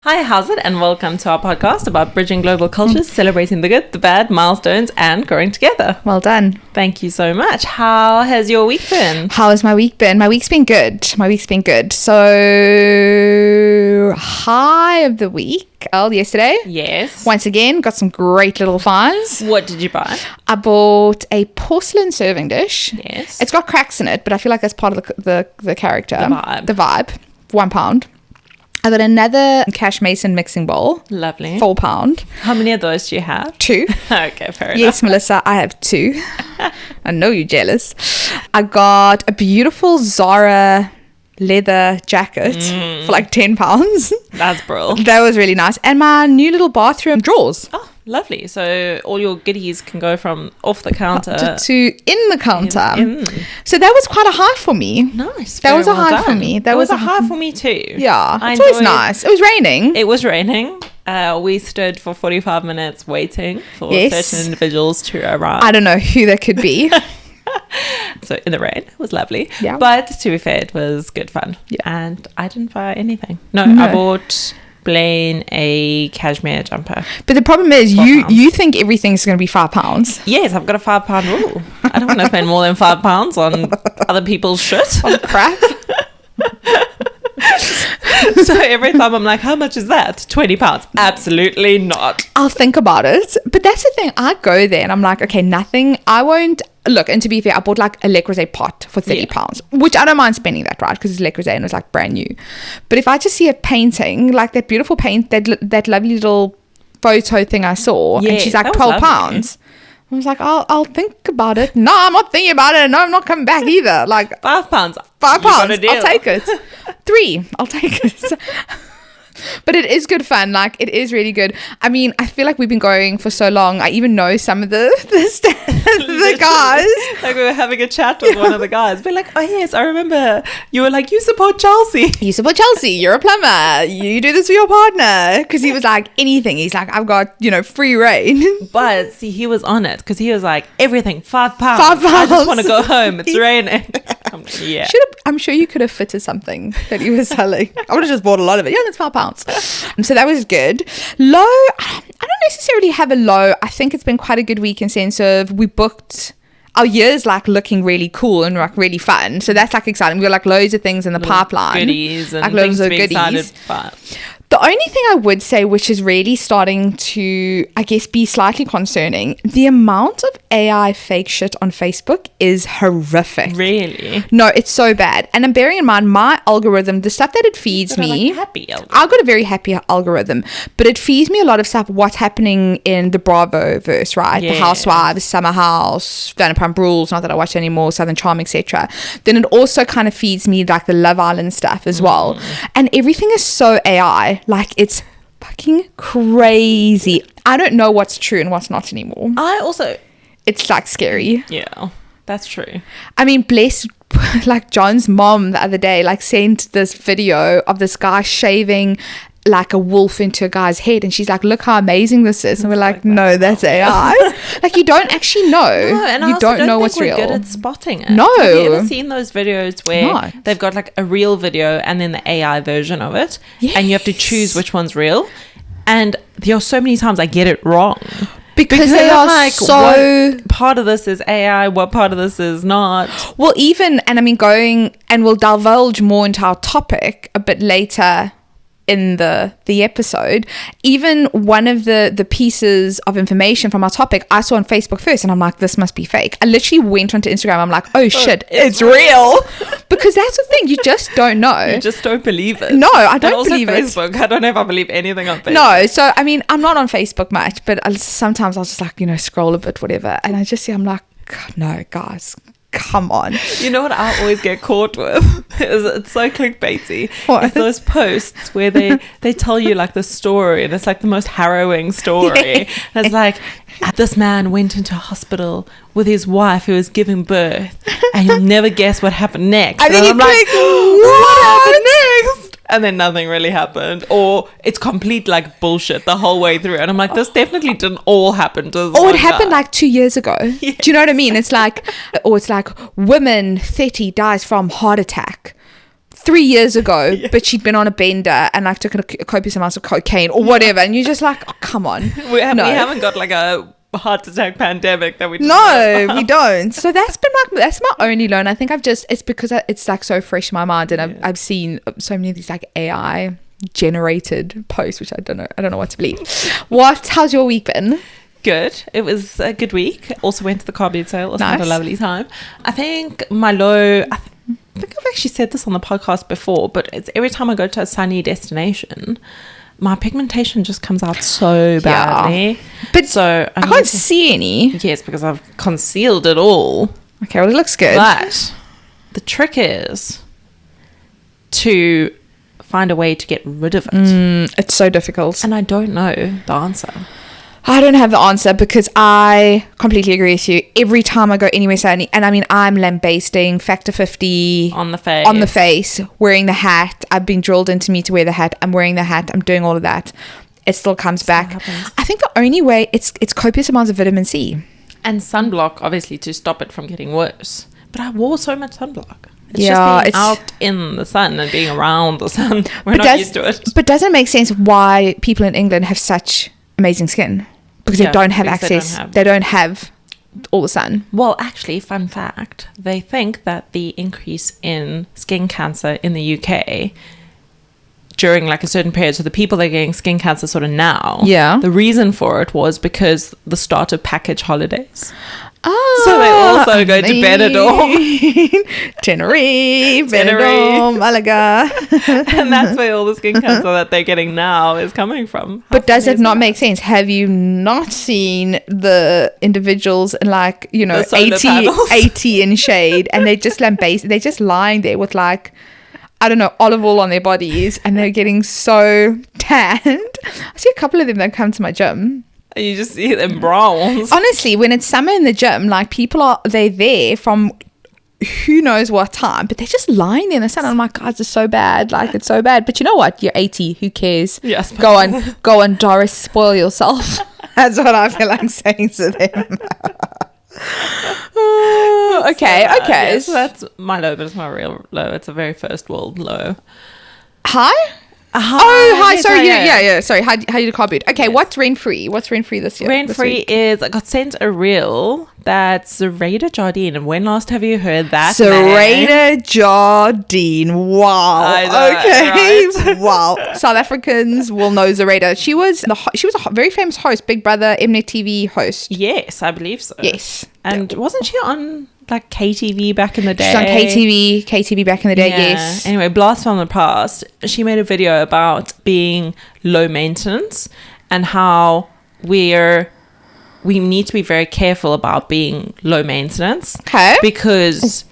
Hi, how's it? And welcome to our podcast about bridging global cultures, celebrating the good, the bad, milestones, and growing together. Well done. Thank you so much. How has your week been? How has my week been? My week's been good. So, high of the week. Yesterday. Yes. Once again, got some great little finds. What did you buy? I bought a porcelain serving dish. Yes. It's got cracks in it, but I feel like that's part of the character. The vibe. £1. I got another Cash Mason mixing bowl. Lovely. £4. How many of those do you have? 2. Okay, fair enough. Yes, Melissa, I have 2. I know you're jealous. I got a beautiful Zara leather jacket for like £10. That's brilliant. That was really nice. And my new little bathroom drawers. Oh, lovely. So all your goodies can go from off the counter to in the counter. in. So that was quite a high for me. Nice. That was Very a well high for done. me. That was a high for me too. Yeah, I it's always enjoyed- nice. It was raining. It was raining. We stood for 45 minutes waiting for Yes. certain individuals to arrive. I don't know who that could be. So in the rain, it was lovely. Yeah. But to be fair, it was good fun. Yeah. And I didn't buy anything. No, No. I bought Blaine a cashmere jumper. But the problem is £4. you think everything's going to be £5. Yes, I've got a £5 rule. I don't want to spend more than £5 on other people's shit. On crap. So every time I'm like, how much is that? £20. Absolutely not. I'll think about it. But that's the thing. I go there and I'm like, okay, nothing. I won't. Look, and to be fair, I bought like a Le Creuset pot for £30, which I don't mind spending that, right? Because it's Le Creuset and it's like brand new. But if I just see a painting, like that beautiful paint, that lovely little photo thing I saw, and Yeah, she's like that was £12. I was like, I'll think about it. No, I'm not thinking about it. No, I'm not coming back either. Like £5. £5. You got a deal. I'll take it. 3. I'll take it. But it is good fun. Like, it is really good. I mean, I feel like we've been going for so long. I even know some of the guys. Like we were having a chat with one of the guys. We're like, oh yes, I remember you were like, you support Chelsea. You support Chelsea. You're a plumber. You do this for your partner. Because he was like, anything. He's like, I've got, free reign. But see, he was on it because he was like, everything, £5. £5. I just want to go home. It's raining. Yeah. I'm sure you could have fitted something that he was selling. I would have just bought a lot of it. Yeah, that's £5. So that was good. Low, I don't necessarily have a low. I think it's been quite a good week in sense of we booked our year's like looking really cool and like really fun. So that's like exciting. We got like loads of things in the pipeline. Goodies and like things loads to of be goodies. excited about. The only thing I would say, which is really starting to, I guess, be slightly concerning, the amount of AI fake shit on Facebook is horrific. Really? No, it's so bad. And I'm bearing in mind my algorithm, the stuff that it feeds me. Like happy algorithm. I've got a very happy algorithm, but it feeds me a lot of stuff, what's happening in the Bravo verse, right? The Yes. Housewives, Summer House, Vanderpump Rules, not that I watch anymore, Southern Charm, etc. Then it also kind of feeds me like the Love Island stuff as well. And everything is so AI. Like, it's fucking crazy. I don't know what's true and what's not anymore. It's like scary. Yeah, that's true. I mean, bless, like John's mom the other day, like sent this video of this guy shaving like a wolf into a guy's head, and she's like, look how amazing this is. And we're like, no, that's AI. Like, you don't actually know. No, and I you also don't know think what's we're real. good at spotting it. No. Have you ever seen those videos where No. they've got like a real video and then the AI version of it, and you have to choose which one's real? And there are so many times I get it wrong. Because they I'm are so... what part of this is AI, what part of this is not. Well, even, and I mean, going, and we'll divulge more into our topic a bit later in the episode. Even one of the pieces of information from our topic I saw on Facebook first, and I'm like, this must be fake. I literally went onto Instagram. I'm like, oh shit, it's real. Because that's the thing, you just don't know. You just don't believe it. No, I don't and also believe Facebook. I don't know if I believe anything on Facebook. No, so I mean, I'm not on Facebook much, but sometimes I'll just like, scroll a bit, whatever, and I just see, I'm like, God, no, guys, come on. You know what I always get caught with? It's so clickbaity. What? It's those posts where they tell you like the story, and it's like the most harrowing story. Yeah. And it's like, this man went into hospital with his wife who was giving birth, and you'll never guess what happened next. And then I'm you like, click, what happened next? And then nothing really happened, or it's complete like bullshit the whole way through. And I'm like, this definitely didn't all happen to this Or one it happened guy. like 2 years ago. Yes. Do you know what I mean? It's like, or it's like, woman 30 dies from heart attack. 3 years ago, but she'd been on a bender and like took a copious amount of cocaine or whatever, and you're just like, oh, come on. We haven't got like a heart attack pandemic that we just we don't. So that's my only loan. I think it's because it's like so fresh in my mind, and I've seen so many of these like AI generated posts, which I don't know what to believe. How's your week been? Good. It was a good week. Also went to the car boot sale. Also Nice. had a lovely time. I think my low, I think I've actually said this on the podcast before, but it's every time I go to a sunny destination, my pigmentation just comes out so badly. But so I can't see any. Yes, because I've concealed it all. Okay, well, it looks good. But the trick is to find a way to get rid of it. It's so difficult. And I don't know the answer. I don't have the answer because I completely agree with you. Every time I go anywhere sunny, and I mean, I'm lambasting Factor 50 On the face. wearing the hat. I've been drilled into me to wear the hat. I'm wearing the hat. I'm doing all of that. It still comes back. Happens. I think the only way, it's copious amounts of vitamin C. And sunblock, obviously, to stop it from getting worse. But I wore so much sunblock. It's Yeah, just being it's- out in the sun and being around the sun. We're not used to it. But doesn't it make sense why people in England have such amazing skin? Because Yeah, they don't have because access. They don't have all the sun. Well, actually, fun fact, they think that the increase in skin cancer in the UK during like a certain period, so the people that are getting skin cancer sort of now, Yeah. the reason for it was because the start of package holidays. Oh, So they also go to Benidorm. Tenerife, Tenerife. Benidorm, Malaga. And that's where all the skin cancer that they're getting now is coming from. How But does funny it is not that? make sense? Have you not seen the individuals in like, The solar 80, panels? 80 in shade, and they're just they're just lying there with like, I don't know, olive oil on their bodies, and they're getting so tanned. I see a couple of them that come to my gym. And you just see them bronze. Honestly, when it's summer in the gym, like they're there from who knows what time, but they're just lying there in the sun. I'm like, God, it's so bad. Like, it's so bad. But you know what? You're 80. Who cares? Yes. Go on, Doris, spoil yourself. That's what I feel like saying to them. Okay. Yes, that's my low, but it's my real low. It's a very first world low. Hi? Oh, hi. Yes, Sorry. hi, Yeah. Sorry. How do you car boot? Okay. What's rent free? What's rent free this year? Rent this free week? is, I got sent a reel that's Zoraida Jardine. And when last have you heard that? name? Zoraida Jardine. Wow. I know, Okay. right? Wow. South Africans will know Zoraida. She was a very famous host, Big Brother, Mnet TV host. Yes, I believe so. Yes. And wasn't she on like KTV back in the day? She's on KTV back in the day. Yeah. Yes. Anyway, blast from the past. She made a video about being low maintenance and how we need to be very careful about being low maintenance. Okay. Because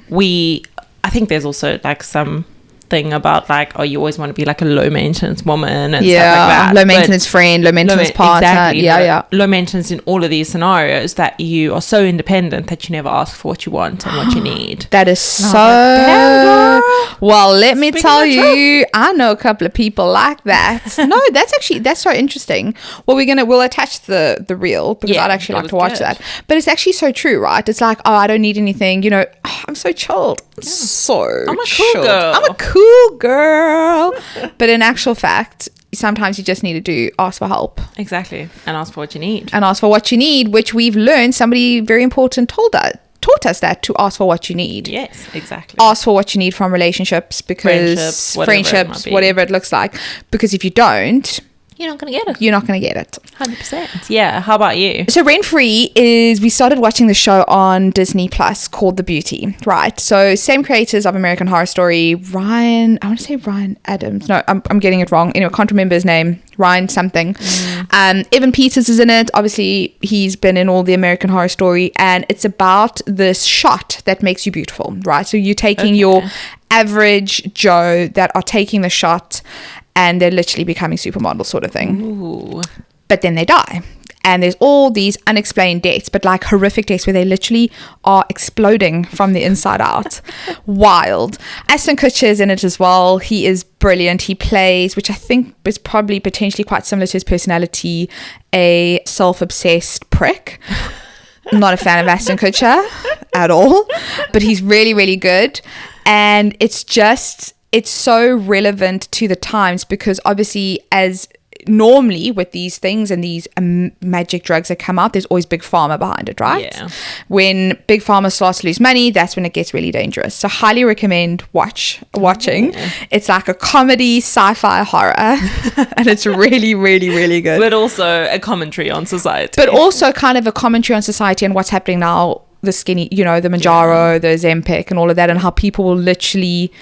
I think there's also like some thing about like, oh, you always want to be like a low maintenance woman and stuff like that. Low But maintenance friend, low maintenance partner. exactly, Yeah. low maintenance in all of these scenarios, that you are so independent that you never ask for what you want and what you need. That is so. Damn, girl. Well, let me Speaking tell the you, I know a couple of people like that. No, that's so interesting. Well, we'll attach the reel because Yeah, I'd actually it like was to watch good. that. But it's actually so true, right? It's like, oh, I don't need anything. You know, I'm so chilled. So I'm a cool chilled. girl. I'm a cool girl. But in actual fact, sometimes you just need to ask for help Exactly. And ask for what you need. and ask for what you need, which we've learned. Somebody very important taught us that to ask for what you need. Yes, exactly. Ask for what you need from relationships, because Friendships, whatever it might be. whatever it looks like. Because if you don't, You're not going to get it. you're not going to get it. 100%. Yeah. How about you? So Rent Free we started watching the show on Disney Plus called The Beauty, right? So same creators of American Horror Story, I want to say Ryan Adams. No, I'm getting it wrong. Anyway, I can't remember his name. Ryan something. Evan Peters is in it. Obviously, he's been in all the American Horror Story, and it's about this shot that makes you beautiful, right? So you're taking your average Joe that are taking the shot, and they're literally becoming supermodels, sort of thing. Ooh. But then they die. And there's all these unexplained deaths, but like horrific deaths where they literally are exploding from the inside out. Wild. Ashton Kutcher is in it as well. He is brilliant. He plays, which I think is probably potentially quite similar to his personality, a self-obsessed prick. I'm not a fan of Ashton Kutcher at all, but he's really, really good. And it's just it's so relevant to the times because obviously as normally with these things and these magic drugs that come out, there's always big pharma behind it, right? Yeah. When big pharma starts to lose money, that's when it gets really dangerous. So highly recommend watching. It's like a comedy, sci-fi, horror, and it's really, really, really good. But also a commentary on society. But also kind of a commentary on society and what's happening now, the skinny, the Mounjaro, the Ozempic and all of that, and how people will literally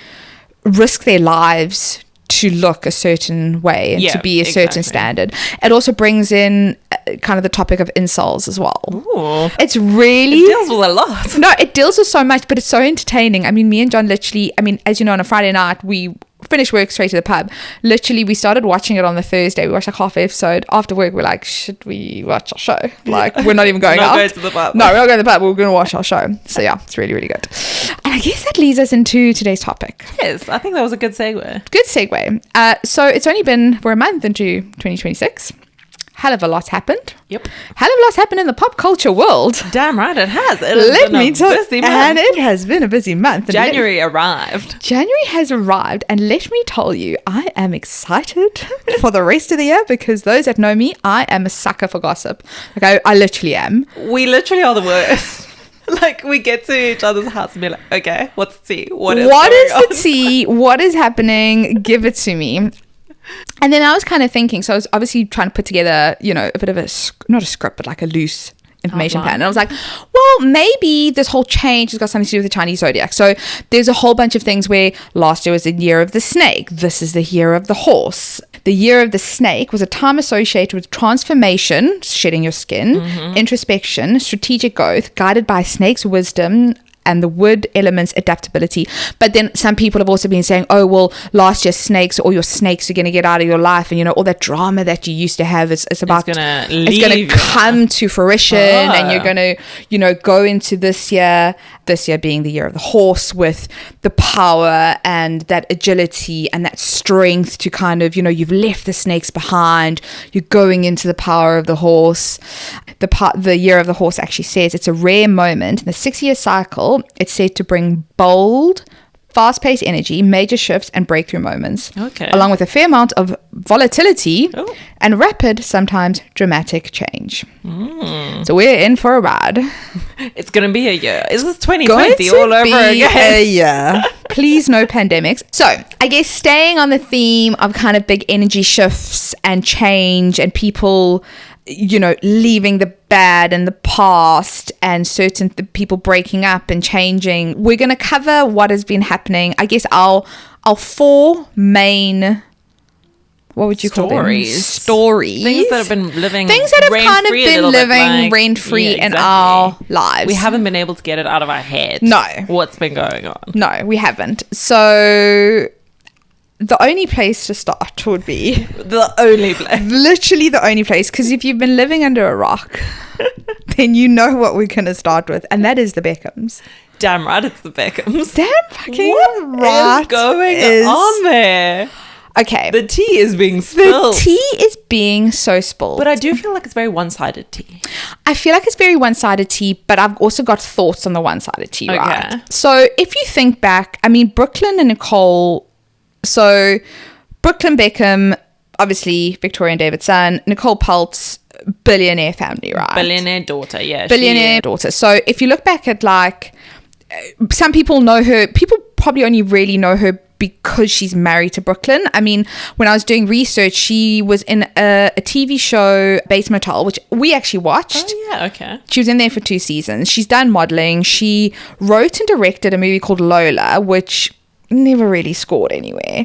risk their lives to look a certain way and to be a certain standard. It also brings in kind of the topic of insults as well. Ooh. It's really... It deals with a lot. No, it deals with so much, but it's so entertaining. I mean, me and John literally, as you know, on a Friday night, we finished work straight to the pub. Literally, we started watching it on the Thursday. We watched like half episode. After work, we're like, should we watch our show? Like, we're not even going out. Going to the pub. No, we're not going to the pub. We're going to watch our show. So yeah, it's really, really good. And I guess that leads us into today's topic. Yes, I think that was a good segue. Good segue. So it's only been, we're a month into 2026. Hell of a lot's happened. Yep. Hell of a lot's happened in the pop culture world. Damn right it has. Let me tell you. Busy month. And it has been a busy month. January arrived. January has arrived, and let me tell you, I am excited for the rest of the year because those that know me, I am a sucker for gossip. Like I literally am. We literally are the worst. Like, we get to each other's house and be like, okay, what's the tea? What is the tea? What is happening? Give it to me. And then I was kind of thinking, so I was obviously trying to put together, a bit of not a script, but like a loose information plan. And I was like, well, maybe this whole change has got something to do with the Chinese zodiac. So there's a whole bunch of things where last year was the year of the snake. This is the year of the horse. The year of the snake was a time associated with transformation, shedding your skin, introspection, strategic growth, guided by a snake's wisdom, and the wood elements adaptability. But then some people have also been saying, oh, well, last year snakes, or your snakes are going to get out of your life, and all that drama that you used to have is about it's going to come to fruition, and you're going to go into this year being the year of the horse, with the power and that agility and that strength to kind of you've left the snakes behind, you're going into the power of the horse. The year of the horse actually says it's a rare moment in the 6-year cycle. It's said to bring bold, fast-paced energy, major shifts, and breakthrough moments. Okay. Along with a fair amount of volatility and rapid, sometimes dramatic change. So we're in for a ride. It's going to be a year. Is this 2020 all over again? Yeah. Please, no pandemics. So I guess staying on the theme of kind of big energy shifts and change and people leaving the bad in the past and certain people breaking up and changing. We're going to cover what has been happening. I guess our 4 main, what would you call them? Stories. Things that have been living Things that have kind of been living rent-free in our lives. We haven't been able to get it out of our head. No. What's been going on. No, we haven't. So the only place to start would be literally the only place, because if you've been living under a rock then you know what we're going to start with, and that is the Beckhams. Damn right it's the Beckhams. Damn fucking what right is going on there? Okay, the tea is being spilled. The tea is being so spilled, but I do feel like it's very one-sided tea. I feel like it's very one-sided tea, but I've also got thoughts on the one-sided tea. Right, so if you think back, Brooklyn and Nicole. So, Brooklyn Beckham, obviously Victoria and David's son, Nicole Peltz, billionaire family, right? Billionaire daughter, yeah. Billionaire daughter. So, if you look back at some people know her, people probably only really know her because she's married to Brooklyn. When I was doing research, she was in a TV show, Bates Motel, which we actually watched. Oh, yeah, okay. She was in there for 2 seasons. She's done modeling. She wrote and directed a movie called Lola, which never really scored anywhere.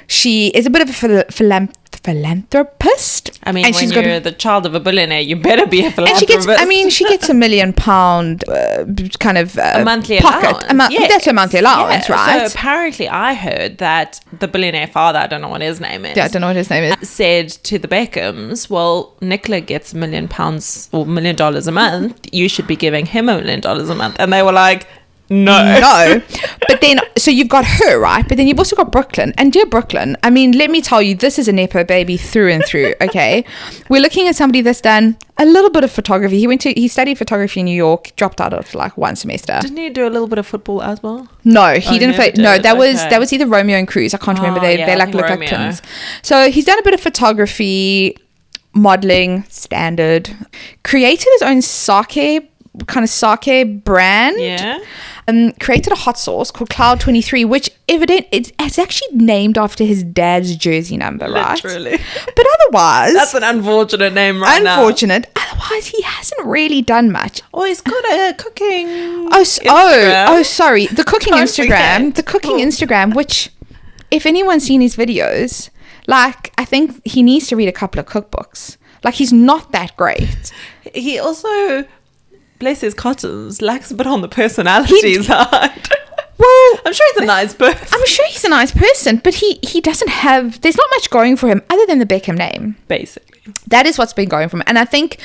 She is a bit of a philanthropist. When you're the child of a billionaire, you better be a philanthropist. And she gets £1 million kind of a monthly pocket. allowance. That's her monthly allowance, right? So apparently I heard that the billionaire father, I don't know what his name is. Yeah, I don't know what his name is. Said to the Beckhams, well, Nicola gets £1 million or $1 million a month. You should be giving him $1 million a month. And they were like, No. But then, so you've got her, right? But then you've also got Brooklyn. And dear Brooklyn, I mean, let me tell you, this is a Nepo baby through and through, okay? We're looking at somebody that's done a little bit of photography. He studied photography in New York, dropped out of like one semester. Didn't he do a little bit of football as well? No, he didn't play. No, did. that was either Romeo and Cruz. I can't remember. They I like think look Romeo. like twins. So he's done a bit of photography, modeling, standard. Created his own sake brand. Yeah. Created a hot sauce called Cloud 23, which it's actually named after his dad's jersey number, right? Literally. But otherwise, That's an unfortunate name now. unfortunate. Otherwise, he hasn't really done much. Oh, he's got a cooking Oh, sorry. The cooking Don't Instagram. forget. The cooking Instagram, which, if anyone's seen his videos, like, I think he needs to read a couple of cookbooks. Like, he's not that great. He also, bless his cottons, lacks a bit on the personality side. Well, I'm sure he's a nice person. I'm sure he's a nice person, but he doesn't have, there's not much going for him other than the Beckham name. Basically. That is what's been going for him. And I think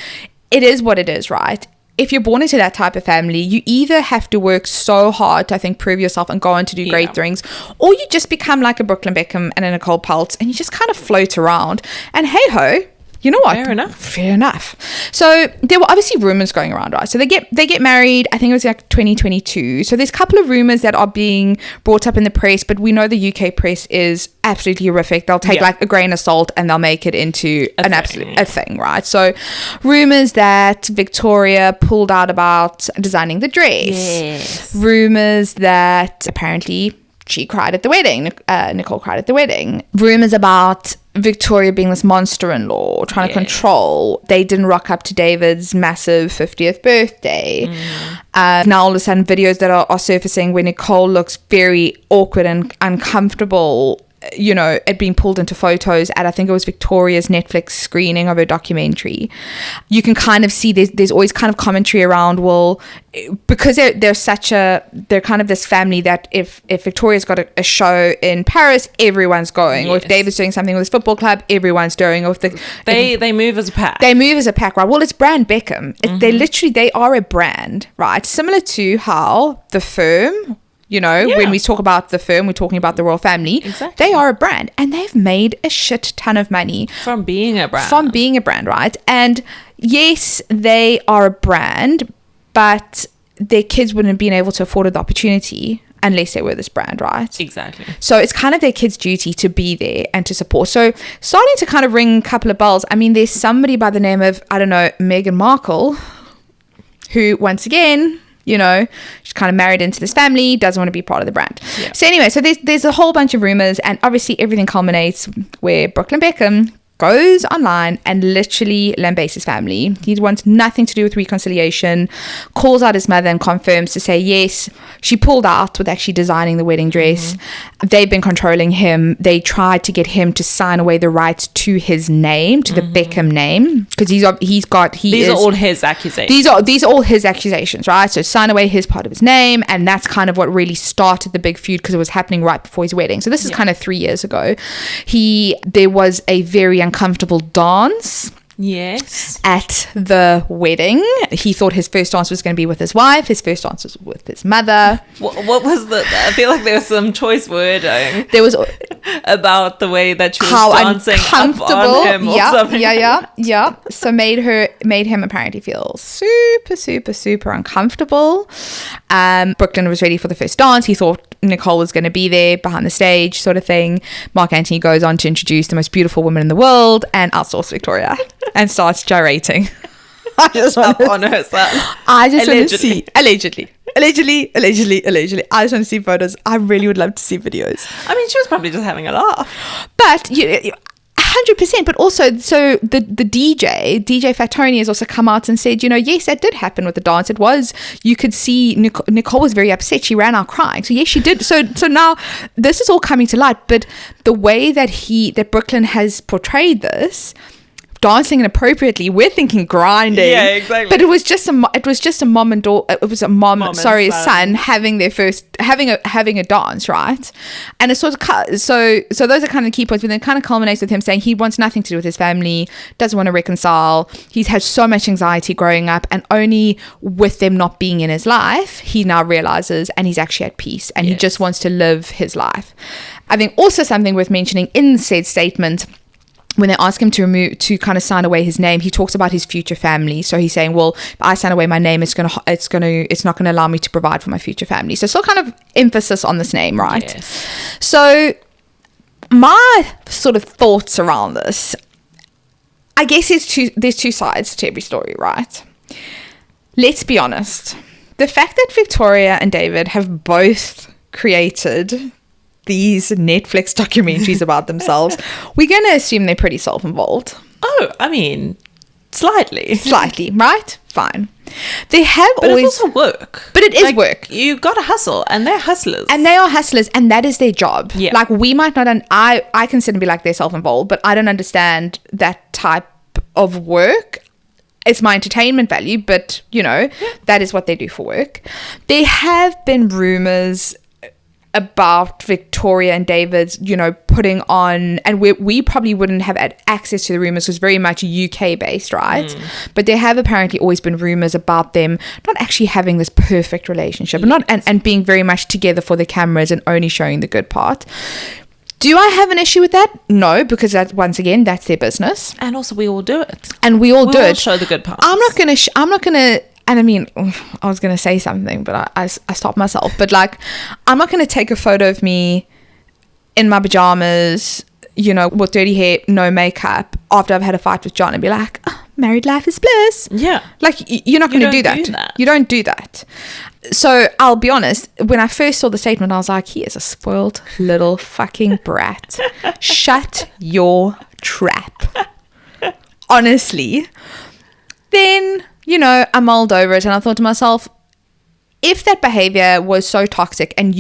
it is what it is, right? If you're born into that type of family, you either have to work so hard to, I think, prove yourself and go on to do great things, or you just become like a Brooklyn Beckham and a Nicole Peltz, and you just kind of float around. And hey ho, you know what? Fair enough. So there were obviously rumors going around, right? So they get married. I think it was like 2022. So there's a couple of rumors that are being brought up in the press, but we know the UK press is absolutely horrific. They'll take like a grain of salt and they'll make it into a thing, right? So rumors that Victoria pulled out about designing the dress. Yes. Rumors that apparently she cried at the wedding. Nicole cried at the wedding. Rumors about Victoria being this monster-in-law, trying to control. They didn't rock up to David's massive 50th birthday. Now all of a sudden videos that are surfacing where Nicole looks very awkward and uncomfortable, you know, it being pulled into photos at, I think it was Victoria's Netflix screening of her documentary. You can kind of see there's always kind of commentary around, well, because they're kind of this family that if Victoria's got a show in Paris, everyone's going, or if David's doing something with his football club, everyone's doing, or if they move as a pack. They move as a pack, right? Well, it's brand Beckham. They are a brand, right? Similar to how the firm, you know, when we talk about the firm, we're talking about the royal family. Exactly. They are a brand, and they've made a shit ton of money From being a brand, right? And yes, they are a brand, but their kids wouldn't have been able to afford the opportunity unless they were this brand, right? Exactly. So it's kind of their kids' duty to be there and to support. So starting to kind of ring a couple of bells. I mean, there's somebody by the name of, I don't know, Meghan Markle, who once again, you know, she's kind of married into this family, doesn't want to be part of the brand. Yeah. So anyway, so there's a whole bunch of rumors, and obviously everything culminates where Brooklyn Beckham goes online and literally lambasts his family. He wants nothing to do with reconciliation, calls out his mother and confirms to say, yes, she pulled out with actually designing the wedding dress. They've been controlling him. They tried to get him to sign away the rights to his name, to the Beckham name, because these are all his accusations. These are all his accusations, right? So sign away his part of his name, and that's kind of what really started the big feud, because it was happening right before his wedding. So this is kind of 3 years ago. There was a very uncomfortable dance at the wedding. He thought his first dance was going to be with his wife. His first dance was with his mother. What was I feel like there was some choice wording. There was about the way that she was how dancing uncomfortable. up on him or something. Yeah. So made him apparently feel super uncomfortable. Brooklyn was ready for the first dance. He thought Nicole was going to be there behind the stage, sort of thing. Mark Antony goes on to introduce the most beautiful woman in the world and outsource Victoria and starts gyrating. I just want on her son. I just want to see allegedly. I just want to see photos. I really would love to see videos. I mean, she was probably just having a laugh. But 100%. But also, so the DJ Fat Tony has also come out and said, you know, yes, that did happen with the dance. It was, you could see Nicole was very upset. She ran out crying. So yes, she did. So now this is all coming to light. But the way that Brooklyn has portrayed this, dancing inappropriately. We're thinking grinding. Yeah, exactly. But it was just a mom and daughter. It was a mom and a son. son having a dance, right? And it's sort of so those are kind of key points. But then it kind of culminates with him saying he wants nothing to do with his family, doesn't want to reconcile. He's had so much anxiety growing up, and only with them not being in his life, he now realizes, and he's actually at peace, and he just wants to live his life. I think also something worth mentioning in said statement, when they ask him to kind of sign away his name, he talks about his future family. So he's saying, well, if I sign away my name, it's not going to allow me to provide for my future family. So still kind of emphasis on this name, right? Yes. So my sort of thoughts around this, I guess there's two sides to every story, right? Let's be honest. The fact that Victoria and David have both created these Netflix documentaries about themselves, we're going to assume they're pretty self-involved. Oh, I mean, slightly. Slightly, right? Fine. They have But always... it's also work. But it is work. You got to hustle, and they're hustlers. And they are hustlers, and that is their job. Yeah. Like, we might not... I consider to be like they're self-involved, but I don't understand that type of work. It's my entertainment value, but, that is what they do for work. There have been rumors about Victoria and David's, putting on, and we probably wouldn't have had access to the rumors because very much UK based, right? But there have apparently always been rumors about them not actually having this perfect relationship, and being very much together for the cameras and only showing the good part. Do I have an issue with that? No, because once again, that's their business, and also we all do it. and we all do all it. show the good parts. I'm not gonna. And I mean, I was going to say something, but I stopped myself. But like, I'm not going to take a photo of me in my pajamas, with dirty hair, no makeup, after I've had a fight with John and be like, oh, married life is bliss. Yeah. Like, you're not going to do that. You don't do that. So I'll be honest, when I first saw the statement, I was like, he is a spoiled little fucking brat. Shut your trap. Honestly. Then... I mulled over it and I thought to myself, if that behavior was so toxic and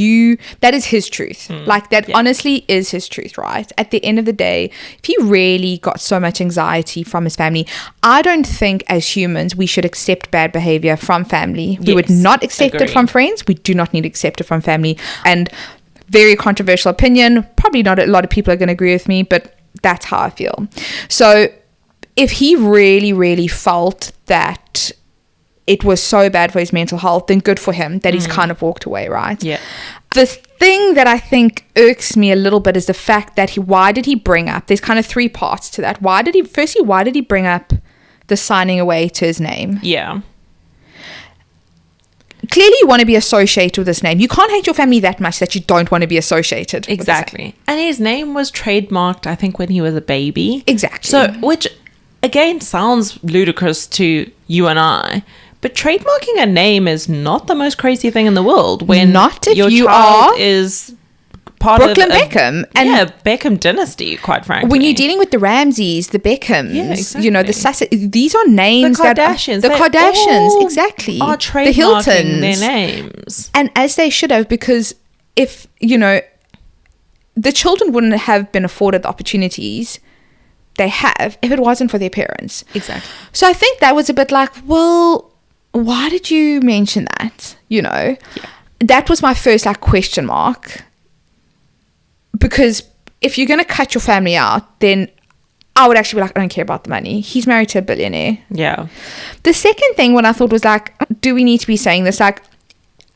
that is his truth, honestly is his truth, right? At the end of the day, if he really got so much anxiety from his family, I don't think as humans we should accept bad behavior from family. We would not accept it from friends. We do not need to accept it from family. And very controversial opinion, probably not a lot of people are going to agree with me, but that's how I feel. So if he really, really felt that it was so bad for his mental health, then good for him that he's kind of walked away, right? Yeah. The thing that I think irks me a little bit is the fact that why did he bring up, there's kind of three parts to that. Why did he bring up the signing away to his name? Yeah. Clearly you want to be associated with this name. You can't hate your family that much that you don't want to be associated. Exactly. And his name was trademarked, I think, when he was a baby. Exactly. So, which... again, sounds ludicrous to you and I, but trademarking a name is not the most crazy thing in the world. When not if your you child are is part Brooklyn of Beckham, and Beckham dynasty. Quite frankly, when you're dealing with the Ramseys, the Beckhams, exactly. the Sussex, these are names the Kardashians, the Kardashians, exactly, are the trademarking Hiltons, their names, and as they should have, because if the children wouldn't have been afforded the opportunities they have if it wasn't for their parents. Exactly. So I think that was a bit like, well, why did you mention that? That was my first question mark, because if you're going to cut your family out, then I would actually be like, I don't care about the money. He's married to a billionaire. Yeah. The second thing when I thought was like, do we need to be saying this? Like,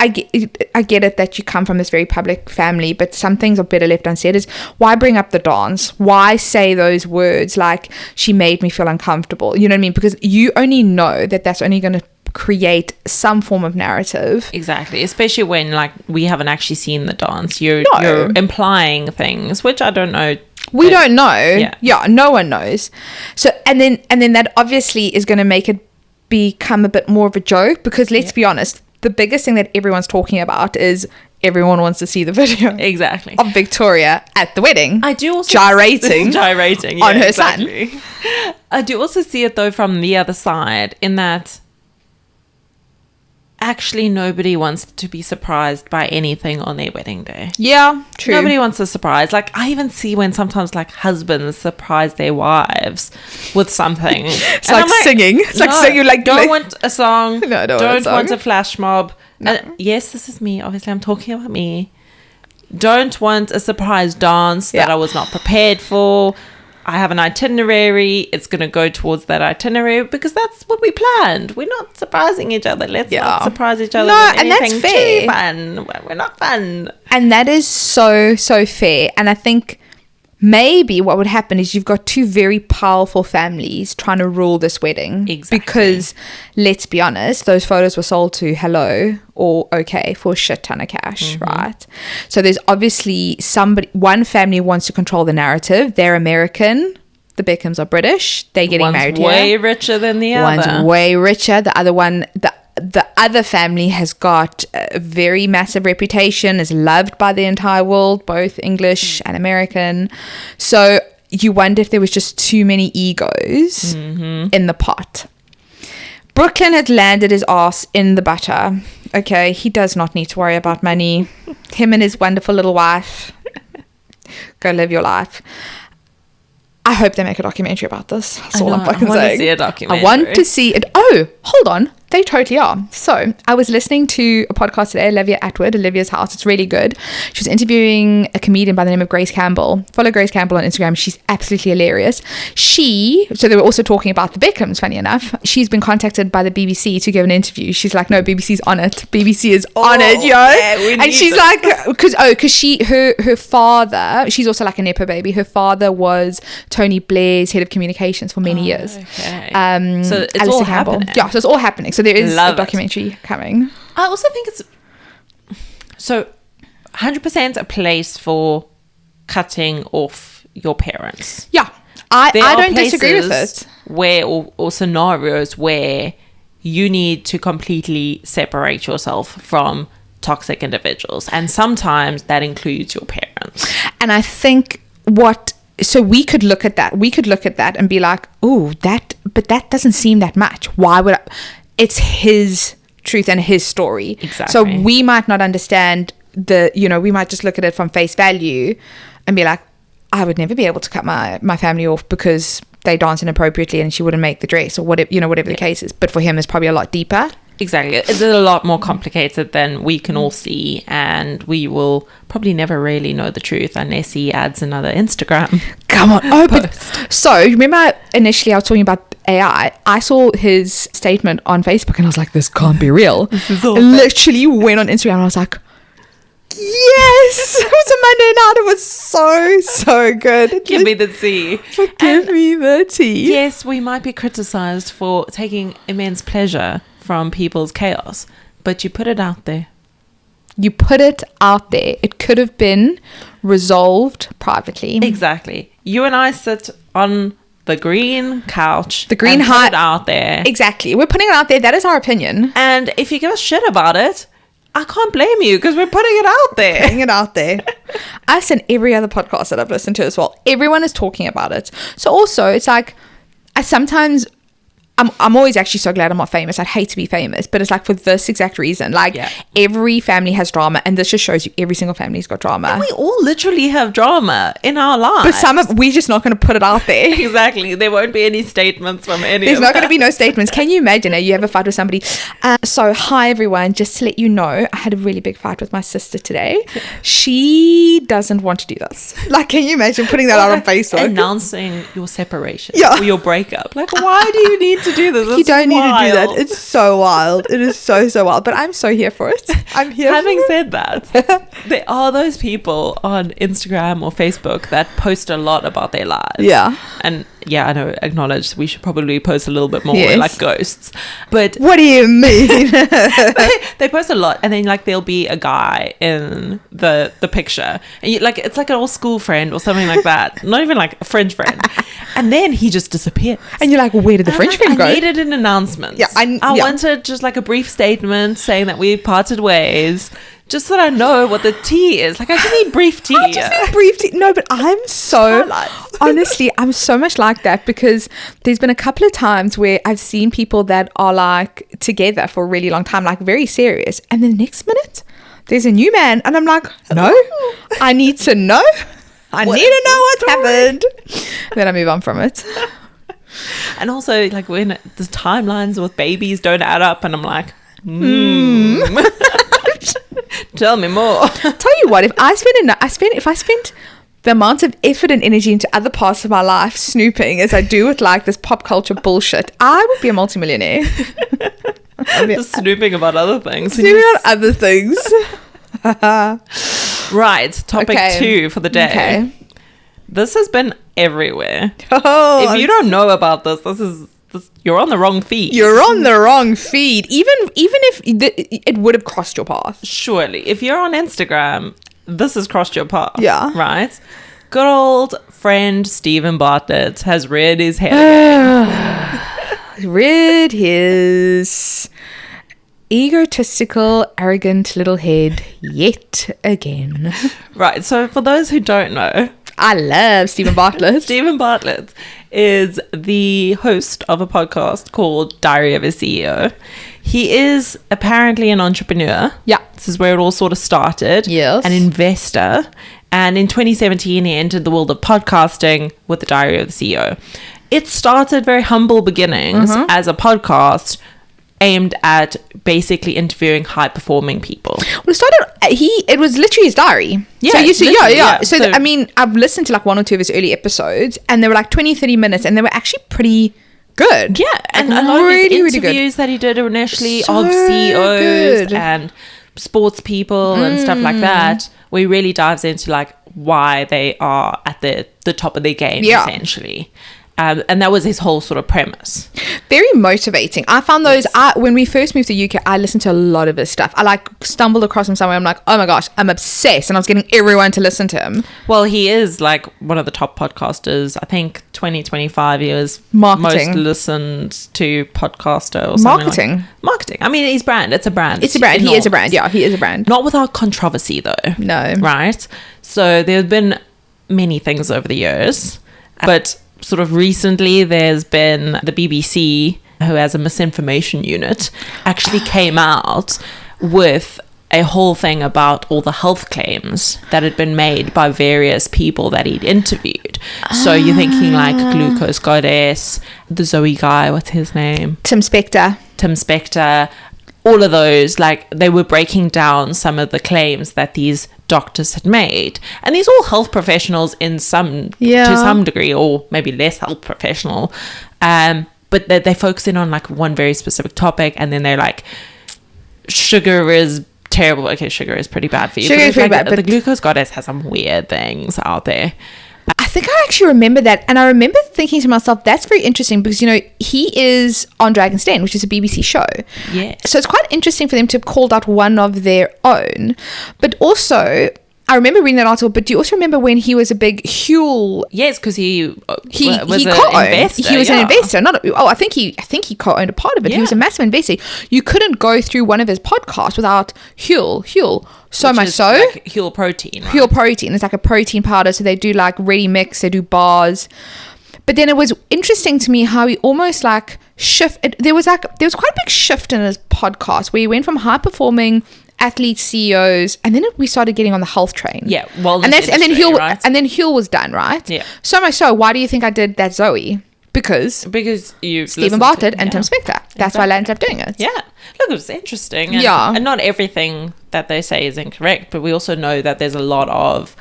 I get it that you come from this very public family, but some things are better left unsaid. Is why bring up the dance? Why say those words like, she made me feel uncomfortable? You know what I mean? Because you only know that that's only going to create some form of narrative. Exactly. Especially when we haven't actually seen the dance. You're implying things, which I don't know. We don't know. Yeah, no one knows. So and then that obviously is going to make it become a bit more of a joke, because let's be honest, the biggest thing that everyone's talking about is everyone wants to see the video exactly of Victoria at the wedding. I do also gyrating on her son. I do also see it though from the other side, in that actually nobody wants to be surprised by anything on their wedding day. Yeah, true. Nobody wants a surprise. Like, I even see when sometimes, like, husbands surprise their wives with something. It's like singing. It's like singing. Like, don't want a song. No, don't want a flash mob. Yes, this is me. Obviously, I'm talking about me. Don't want a surprise dance that I was not prepared for. I have an itinerary. It's going to go towards that itinerary because that's what we planned. We're not surprising each other. Let's not surprise each other with anything and that's fair. too fun. We're not fun. And that is so fair. And I think maybe what would happen is you've got two very powerful families trying to rule this wedding. Exactly. Because, let's be honest, those photos were sold to Hello or OK for a shit ton of cash, right? So there's obviously one family wants to control the narrative. They're American. The Beckhams are British. They're getting married here. One's way richer than the other. One's way richer. The other one... The other family has got a very massive reputation, is loved by the entire world, both English and American. So you wonder if there was just too many egos in the pot. Brooklyn had landed his ass in the butter. Okay, he does not need to worry about money. Him and his wonderful little wife. Go live your life. I hope they make a documentary about this. That's all I'm fucking saying. I want to see a documentary. I want to see it. Oh, hold on. They totally are. So I was listening to a podcast today, Olivia Atwood, Olivia's House. It's really good. She was interviewing a comedian by the name of Grace Campbell. Follow Grace Campbell on Instagram. She's absolutely hilarious. So they were also talking about the Beckhams, funny enough. She's been contacted by the BBC to give an interview. She's like, no, BBC's on it. BBC is on it, yo. Yeah, and she's like, because her father, she's also like a Nepo baby. Her father was Tony Blair's head of communications for many years. Okay. So it's all happening. Yeah, so it's all happening. So there is a documentary coming. I also think it's 100% a place for cutting off your parents. Yeah, I don't disagree with it. Where or scenarios where you need to completely separate yourself from toxic individuals, and sometimes that includes your parents. And I think so we could look at that and be like, "Ooh, that doesn't seem that much. Why would I?" It's his truth and his story. Exactly. So we might not understand we might just look at it from face value and be like, I would never be able to cut my family off because they dance inappropriately and she wouldn't make the dress or whatever the case is. But for him, it's probably a lot deeper. Exactly. It's a lot more complicated than we can all see, and we will probably never really know the truth unless he adds another Instagram. Come on, post. So remember initially I was talking about AI. I saw his statement on Facebook and I was like, this can't be real. Literally went on Instagram and I was like, yes, it was a Monday night. It was so good. Give me the tea. Give me the tea. Yes, we might be criticized for taking immense pleasure from people's chaos, but you put it out there. You put it out there. It could have been resolved privately. Exactly. You and I sit on the green couch. The green put it out there. Exactly. We're putting it out there. That is our opinion. And if you give us shit about it, I can't blame you because we're putting it out there. Putting it out there. Us and every other podcast that I've listened to as well. Everyone is talking about it. So also, it's like, I'm always actually so glad I'm not famous. I'd hate to be famous, but it's like for this exact reason. Like every family has drama, and this just shows you every single family's got drama. And we all literally have drama in our lives. But we're just not going to put it out there. Exactly. There won't be any statements from any There's not going to be no statements. Can you imagine you have a fight with somebody? So hi everyone, just to let you know, I had a really big fight with my sister today. She doesn't want to do this. Like, can you imagine putting that out on Facebook? Announcing your separation or your breakup. Like, why do you need to do this? You don't need to do that. It's so wild. It is so wild. But I'm so here for it. I'm here. Having said that, there are those people on Instagram or Facebook that post a lot about their lives. Yeah. And yeah, I know, acknowledge we should probably post a little bit more. We're like ghosts. But what do you mean? they post a lot, and then like there'll be a guy in the picture, and it's like an old school friend or something like that. Not even like a French friend. And then he just disappeared. And you're like, well, where did the French friend go? I needed an announcement. Yeah, I wanted just like a brief statement saying that we've parted ways. Just so that I know what the tea is. Like, I just need brief tea. I just need brief tea. No, but I'm so, honestly, I'm so much like that, because there's been a couple of times where I've seen people that are like together for a really long time, like very serious. And the next minute, there's a new man. And I'm like, no, I need to know. I need to know what's happened. Then I move on from it. And also, like, when the timelines with babies don't add up, and I'm like, tell me more. Tell you what, if I spent the amount of effort and energy into other parts of my life snooping as I do with like this pop culture bullshit, I would be a multimillionaire. Just snooping about other things. Snooping on other things. Right, topic 2 for the day. Okay. This has been everywhere. Oh, If you don't know about this, you're on the wrong feed. you're on the wrong feed. Even if it would have crossed your path. Surely. If you're on Instagram, this has crossed your path. Yeah. Right? Good old friend Stephen Bartlett has reared his head again. Reared his egotistical, arrogant little head yet again. Right, so for those who don't know, I love Stephen Bartlett. Stephen Bartlett is the host of a podcast called Diary of a CEO. He is apparently an entrepreneur. Yeah. This is where it all sort of started. Yes. An investor. And in 2017, he entered the world of podcasting with the Diary of the CEO. It started very humble beginnings as a podcast aimed at basically interviewing high-performing people. Well, it was literally his diary. Yeah, So, So- I mean, I've listened to like 1 or 2 of his early episodes, and they were like 20, 30 minutes, and they were actually pretty good. Yeah, and Like, a lot really, of his really good. interviews that he did initially So of CEOs good. and sports people and stuff like that, where he really dives into like why they are at the top of their game, Yeah. essentially. And that was his whole sort of premise. Very motivating. I found those, when we first moved to the UK, I listened to a lot of his stuff. I like stumbled across him somewhere. I'm like, oh my gosh, I'm obsessed. And I was getting everyone to listen to him. Well, he is like one of the top podcasters. I think 2025 he was Marketing. most listened to podcaster or something. Marketing. I mean, he's brand. It's a brand. It's a brand. He is a brand. Yeah, he is a brand. Not without controversy, though. No. Right? So there have been many things over the years. But sort of recently, there's been the BBC, who has a misinformation unit, actually came out with a whole thing about all the health claims that had been made by various people that he'd interviewed. So you're thinking like Glucose Goddess, the Zoe guy, what's his name? Tim Spector. Tim Spector, all of those, like they were breaking down some of the claims that these doctors had made. And these all health professionals to some degree, or maybe less health professional. But they focus in on like one very specific topic, and then they're like, sugar is terrible. Okay, sugar is pretty bad for you. Sugar is pretty bad, but the but Glucose Goddess has some weird things out there. I think I actually remember that. And I remember thinking to myself, that's very interesting because, you know, he is on Dragon's Den, which is a BBC show. Yeah. So it's quite interesting for them to have called out one of their own. But also, I remember reading that article, but do you also remember when he was a big Huel? Yes, because he was he an co-owned. investor. He was an investor. I think he co-owned a part of it. Yeah. He was a massive investor. You couldn't go through one of his podcasts without Huel. So Which much is so. like Huel protein. Right? Pure protein. It's like a protein powder. So they do like ready mix, they do bars. But then it was interesting to me how he almost like there was quite a big shift in his podcast where he went from high performing athletes, CEOs, and then we started getting on the health train. Yeah, wellness and then industry, Huel, right? and then Huel was done, right? Yeah. So much so, why do you think I did that, Zoe? Because you Stephen Bartlett and Tim Spector. That's why I ended up doing it. Yeah. Look, it was interesting. And, Yeah. And not everything that they say is incorrect, but we also know that there's a lot of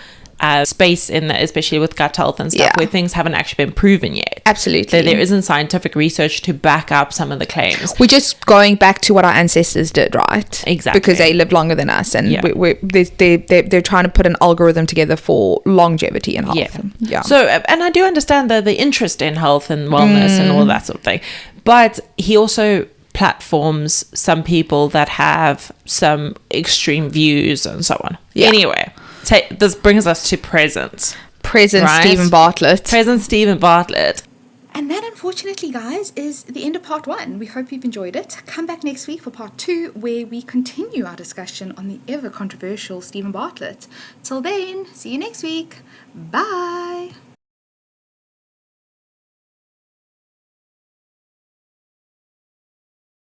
space in that, especially with gut health and stuff, Yeah. where things haven't actually been proven yet. Absolutely. There isn't scientific research to back up some of the claims. We're just going back to what our ancestors did, right? Exactly. Because they lived longer than us, and Yeah. they're trying to put an algorithm together for longevity and health. Yeah. So, and I do understand the interest in health and wellness and all that sort of thing. But he also platforms some people that have some extreme views and so on. Yeah. Anyway, this brings us to present. Present Right. Stephen Bartlett. Present Stephen Bartlett. And that, unfortunately, guys, is the end of part 1. We hope you've enjoyed it. Come back next week for part 2, where we continue our discussion on the ever controversial Stephen Bartlett. Till then, see you next week. Bye.